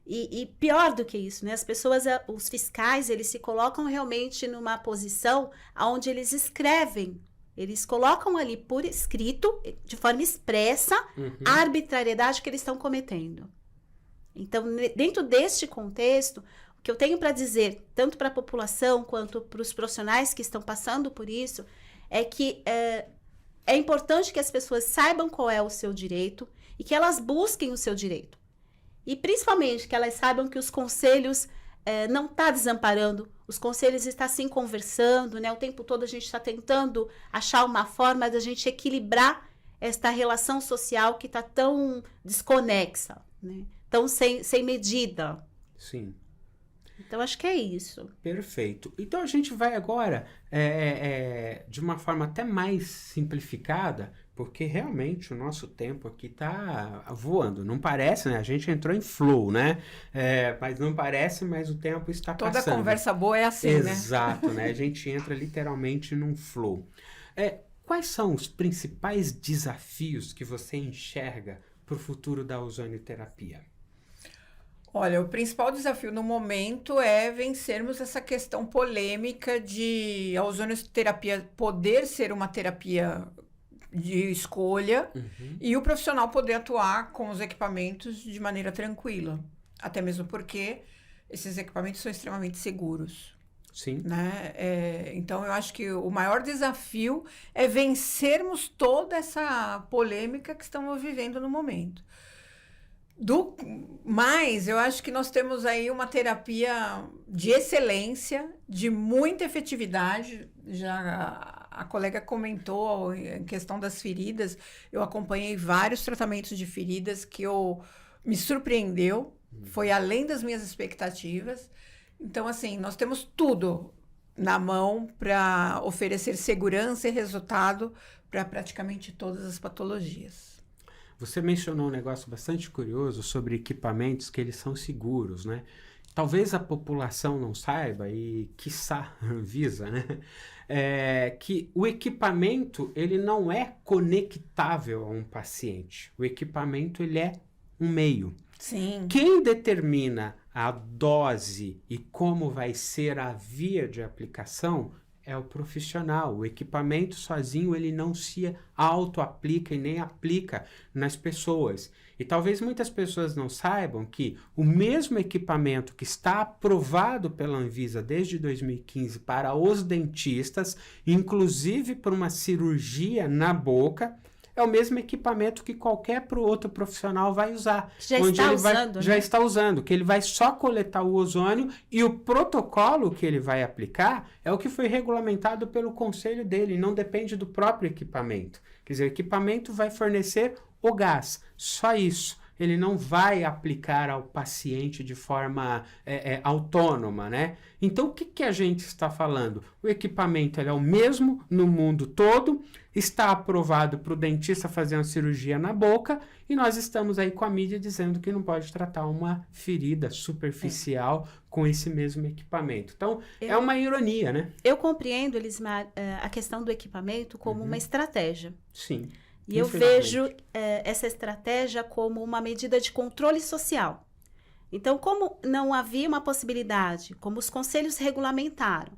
E pior do que isso, né? As pessoas, os fiscais, eles se colocam realmente numa posição onde eles escrevem. Eles colocam ali por escrito, de forma expressa, a arbitrariedade que eles estão cometendo. Então, dentro deste contexto, o que eu tenho para dizer, tanto para a população quanto para os profissionais que estão passando por isso, é que é importante que as pessoas saibam qual é o seu direito e que elas busquem o seu direito. E, principalmente, que elas saibam que os conselhos não estão desamparando, os conselhos estão sim conversando, né? O tempo todo a gente está tentando achar uma forma de a gente equilibrar esta relação social que está tão desconexa, né? Tão sem medida. Sim. Então, acho que é isso. Perfeito. Então, a gente vai agora, de uma forma até mais simplificada, porque realmente o nosso tempo aqui tá voando. Não parece, né? A gente entrou em flow, né? Mas não parece, mas o tempo está passando. Toda conversa boa é assim, né? Exato, né? A gente entra literalmente num flow. Quais são os principais desafios que você enxerga para o futuro da ozonioterapia? Olha, o principal desafio no momento é vencermos essa questão polêmica de a ozonioterapia poder ser uma terapia de escolha e o profissional poder atuar com os equipamentos de maneira tranquila. Até mesmo porque esses equipamentos são extremamente seguros. Sim. Né? Então, eu acho que o maior desafio é vencermos toda essa polêmica que estamos vivendo no momento. Mas eu acho que nós temos aí uma terapia de excelência, de muita efetividade. Já a colega comentou em questão das feridas. Eu acompanhei vários tratamentos de feridas que me surpreendeu. Foi além das minhas expectativas. Então, assim, nós temos tudo na mão para oferecer segurança e resultado para praticamente todas as patologias. Você mencionou um negócio bastante curioso sobre equipamentos que eles são seguros, né? Talvez a população não saiba, e quiçá a Anvisa, né? Que o equipamento, ele não é conectável a um paciente. O equipamento, ele é um meio. Sim. Quem determina a dose e como vai ser a via de aplicação é o profissional. O equipamento sozinho, ele não se auto-aplica e nem aplica nas pessoas. E talvez muitas pessoas não saibam que o mesmo equipamento que está aprovado pela Anvisa desde 2015 para os dentistas, inclusive por uma cirurgia na boca, é o mesmo equipamento que qualquer outro profissional vai usar. Já está usando, que ele vai só coletar o ozônio e o protocolo que ele vai aplicar é o que foi regulamentado pelo conselho dele, não depende do próprio equipamento. Quer dizer, o equipamento vai fornecer o gás, só isso. Ele não vai aplicar ao paciente de forma autônoma, né? Então, o que a gente está falando? O equipamento ele é o mesmo no mundo todo, está aprovado para o dentista fazer uma cirurgia na boca e nós estamos aí com a mídia dizendo que não pode tratar uma ferida superficial com esse mesmo equipamento. Então, é uma ironia, né? Eu compreendo, Elismar, a questão do equipamento como uma estratégia. Sim. E eu vejo essa estratégia como uma medida de controle social. Então, como não havia uma possibilidade, como os conselhos regulamentaram,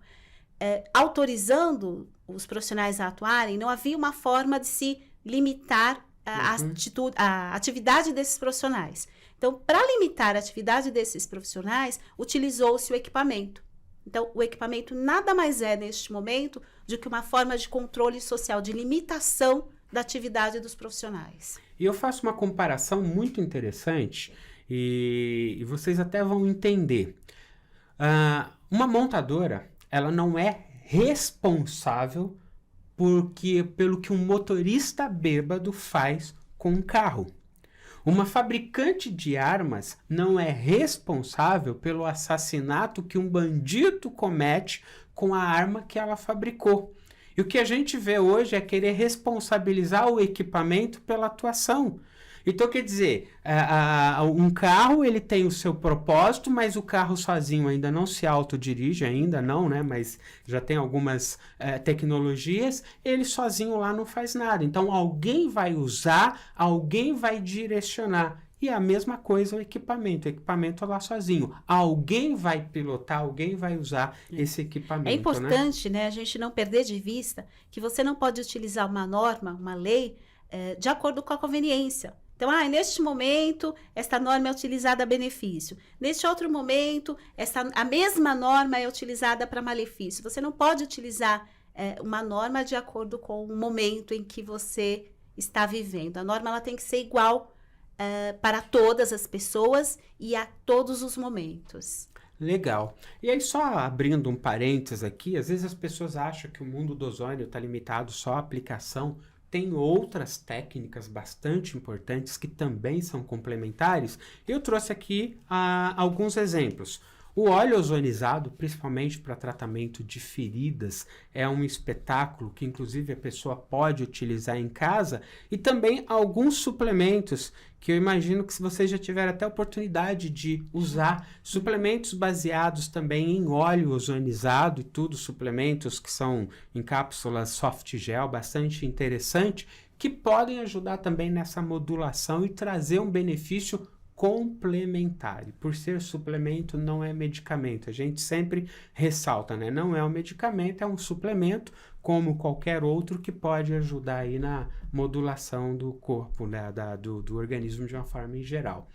autorizando os profissionais a atuarem, não havia uma forma de se limitar a atividade desses profissionais. Então, para limitar a atividade desses profissionais, utilizou-se o equipamento. Então, o equipamento nada mais é, neste momento, do que uma forma de controle social, de limitação da atividade dos profissionais. E eu faço uma comparação muito interessante e vocês até vão entender. Uma montadora, ela não é responsável pelo que um motorista bêbado faz com um carro. Uma fabricante de armas não é responsável pelo assassinato que um bandido comete com a arma que ela fabricou. E o que a gente vê hoje é querer responsabilizar o equipamento pela atuação. Então, quer dizer, um carro, ele tem o seu propósito, mas o carro sozinho ainda não se autodirige, ainda não, né? Mas já tem algumas tecnologias, ele sozinho lá não faz nada. Então, alguém vai usar, alguém vai direcionar. E a mesma coisa o equipamento lá sozinho. Alguém vai pilotar, alguém vai usar esse equipamento. É importante, né, a gente não perder de vista que você não pode utilizar uma norma, uma lei, de acordo com a conveniência. Então, neste momento, esta norma é utilizada a benefício. Neste outro momento, a mesma norma é utilizada para malefício. Você não pode utilizar uma norma de acordo com o momento em que você está vivendo. A norma ela tem que ser igual para todas as pessoas e a todos os momentos. Legal. E aí, só abrindo um parênteses aqui, às vezes as pessoas acham que o mundo do ozônio está limitado só à aplicação. Tem outras técnicas bastante importantes que também são complementares. Eu trouxe aqui alguns exemplos. O óleo ozonizado, principalmente para tratamento de feridas, é um espetáculo que inclusive a pessoa pode utilizar em casa, e também alguns suplementos que eu imagino que se você já tiver até a oportunidade de usar, suplementos baseados também em óleo ozonizado e tudo, suplementos que são em cápsulas soft gel, bastante interessante, que podem ajudar também nessa modulação e trazer um benefício complementar. E por ser suplemento, não é medicamento. A gente sempre ressalta, né? Não é um medicamento, é um suplemento, como qualquer outro, que pode ajudar aí na modulação do corpo, né? do organismo de uma forma em geral.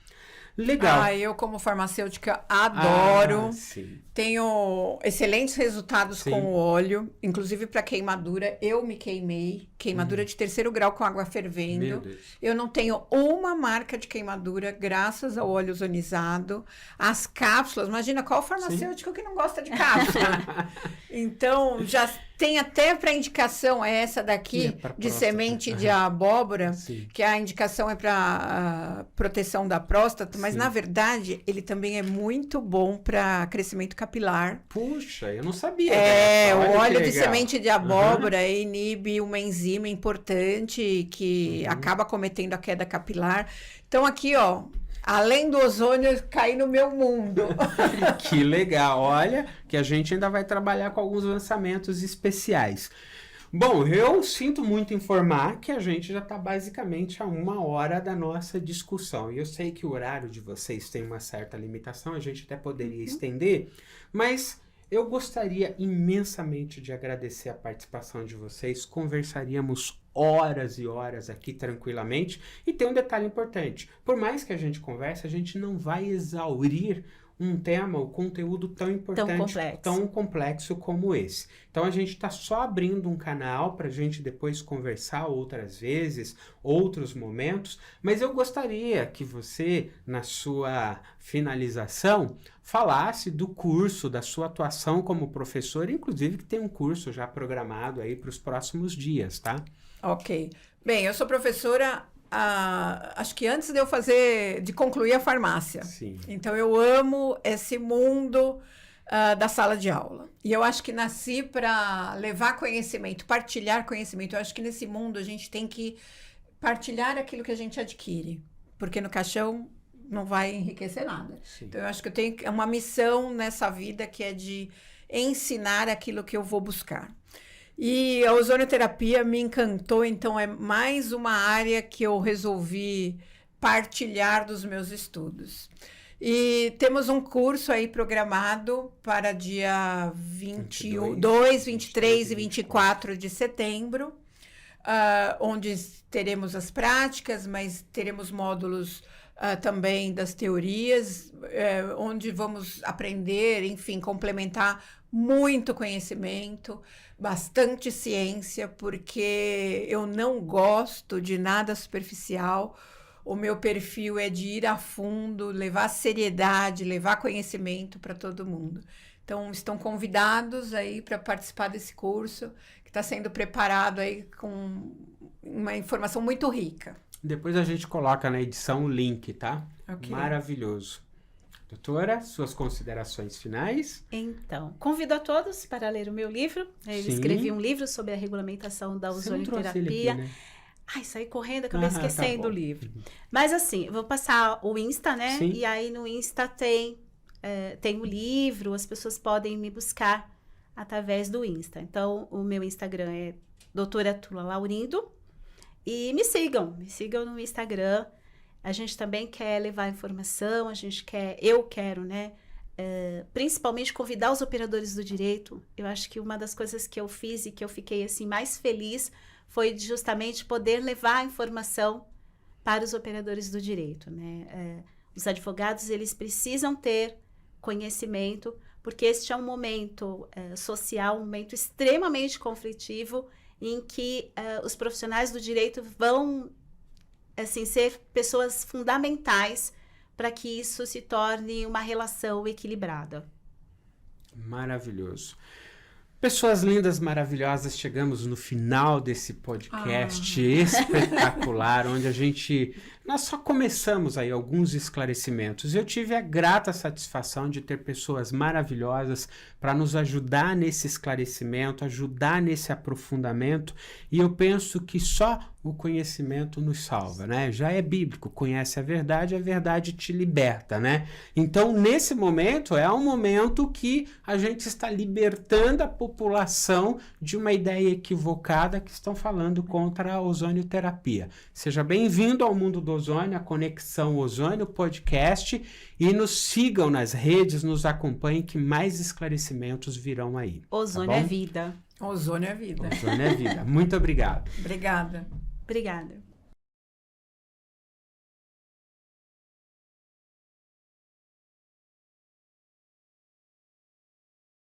Legal. Eu, como farmacêutica, adoro. Sim. Tenho excelentes resultados Sim. com o óleo, inclusive para queimadura. Eu me queimei, queimadura de 3º grau com água fervendo. Meu Deus. Eu não tenho uma marca de queimadura graças ao óleo ozonizado. As cápsulas, imagina qual farmacêutico que não gosta de cápsula. Então, já tem até para indicação essa daqui de próstata. Semente de abóbora, Sim. que a indicação é para proteção da próstata, mas Sim. na verdade ele também é muito bom para crescimento capilar. Puxa, eu não sabia. O Olha que óleo de legal. semente de abóbora inibe uma enzima importante que acaba cometendo a queda capilar. Então aqui, ó, além do ozônio cair no meu mundo. Que legal, olha, que a gente ainda vai trabalhar com alguns lançamentos especiais. Bom, eu sinto muito informar que a gente já está basicamente a 1 hora da nossa discussão. E eu sei que o horário de vocês tem uma certa limitação, a gente até poderia estender, mas eu gostaria imensamente de agradecer a participação de vocês. Conversaríamos horas e horas aqui tranquilamente. E tem um detalhe importante: por mais que a gente converse, a gente não vai exaurir um tema, o conteúdo tão importante, tão complexo como esse. Então a gente está só abrindo um canal para a gente depois conversar outras vezes, outros momentos, mas eu gostaria que você, na sua finalização, falasse do curso, da sua atuação como professor, inclusive que tem um curso já programado aí para os próximos dias, tá? Ok. Bem, eu sou professora acho que antes de concluir a farmácia. Sim. Então, eu amo esse mundo da sala de aula. E eu acho que nasci para levar conhecimento, partilhar conhecimento. Eu acho que nesse mundo a gente tem que partilhar aquilo que a gente adquire, porque no caixão não vai enriquecer nada. Sim. Então, eu acho que eu tenho uma missão nessa vida que é de ensinar aquilo que eu vou buscar. E a ozonioterapia me encantou, então é mais uma área que eu resolvi partilhar dos meus estudos. E temos um curso aí programado para dia 22, 23 e 24 de setembro, onde teremos as práticas, mas teremos módulos também das teorias, onde vamos aprender, enfim, complementar muito conhecimento, bastante ciência, porque eu não gosto de nada superficial. O meu perfil é de ir a fundo, levar seriedade, levar conhecimento para todo mundo. Então, estão convidados aí para participar desse curso, que está sendo preparado aí com uma informação muito rica. Depois a gente coloca na edição o link, tá? Okay. Maravilhoso. Doutora, suas considerações finais? Então, convido a todos para ler o meu livro. Eu escrevi um livro sobre a regulamentação da ozonioterapia. Né? Ai, saí correndo, acabei esquecendo tá o livro. Mas assim, eu vou passar o Insta, né? Sim. E aí no Insta tem o livro, as pessoas podem me buscar através do Insta. Então, o meu Instagram é Doutora Tula Laurindo. E me sigam no Instagram. A gente também quer levar informação, eu quero, né? Principalmente convidar os operadores do direito. Eu acho que uma das coisas que eu fiz e que eu fiquei assim mais feliz foi justamente poder levar a informação para os operadores do direito, né? Os advogados, eles precisam ter conhecimento, porque este é um momento social, um momento extremamente conflitivo, em que os profissionais do direito vão assim, ser pessoas fundamentais para que isso se torne uma relação equilibrada. Maravilhoso. Pessoas lindas, maravilhosas, chegamos no final desse podcast espetacular, onde nós só começamos aí alguns esclarecimentos. Eu tive a grata satisfação de ter pessoas maravilhosas para nos ajudar nesse esclarecimento, ajudar nesse aprofundamento, e eu penso que só o conhecimento nos salva, né? Já é bíblico, conhece a verdade te liberta, né? Então, nesse momento, é um momento que a gente está libertando a população de uma ideia equivocada que estão falando contra a ozonioterapia. Seja bem-vindo ao Mundo do Ozônio, a Conexão Ozônio Podcast, e nos sigam nas redes, nos acompanhem, que mais esclarecimentos virão aí. Ozônio é vida. Ozônio é vida. Ozônio é vida. Muito obrigado. Obrigada. Obrigada.